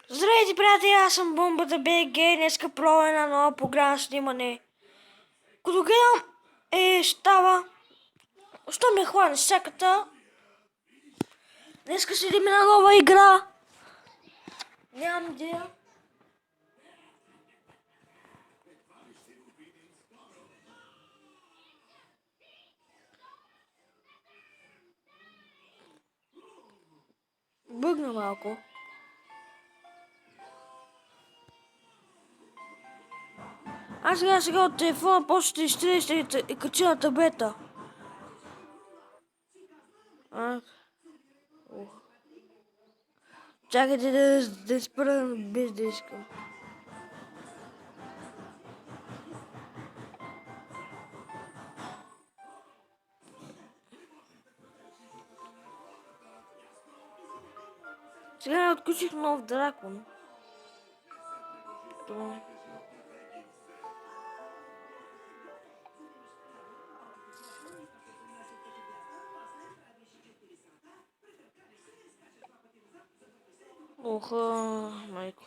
Здравейте, приятели, аз съм Бомбата БГ. Днеска пробвам една нова програма снимане. Като гледам става. Що ме хване всяката? Днеска седим една нова игра. Нямам идея. Бъгна малко. Аз сега от телефона почта изтреля и качи на таблета. Чакайте да спра без да искам. Сега отключих нов дракон. Оха, майко.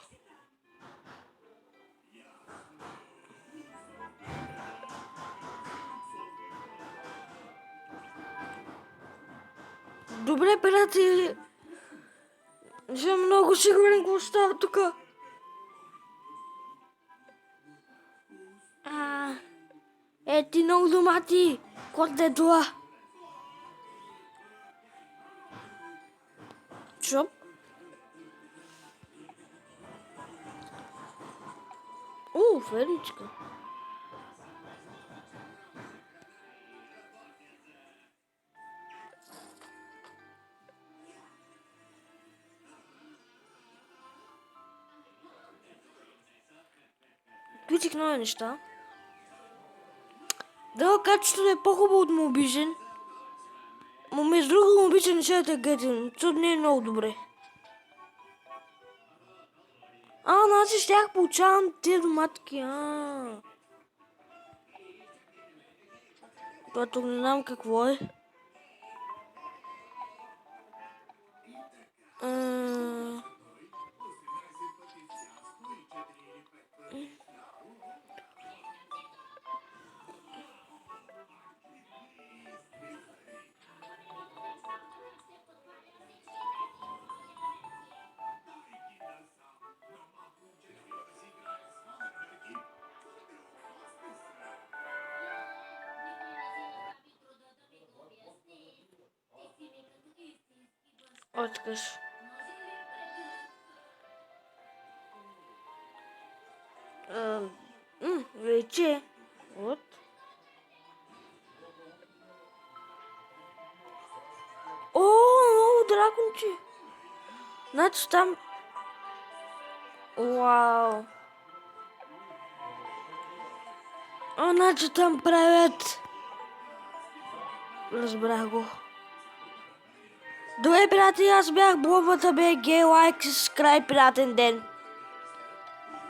Добре, приятели. Не съм много сигурен какво става тук. Ти много домати. Какво е това? Чоп. Фермичка. Включих нови неща. Да, качеството е по-хубаво от Мобижен. Но между другото Мобижен не ще да гледам, защото не е много добре. Значи щях получавам тези доматки. Това не знам какво е. Откаш. Вече. Вот. Ново драконче. Значи там... Вау. Значи там правят... Разбрах го. Добре, приятели, аз бях Бомбата БГ, лайк, subscribe, приятен ден.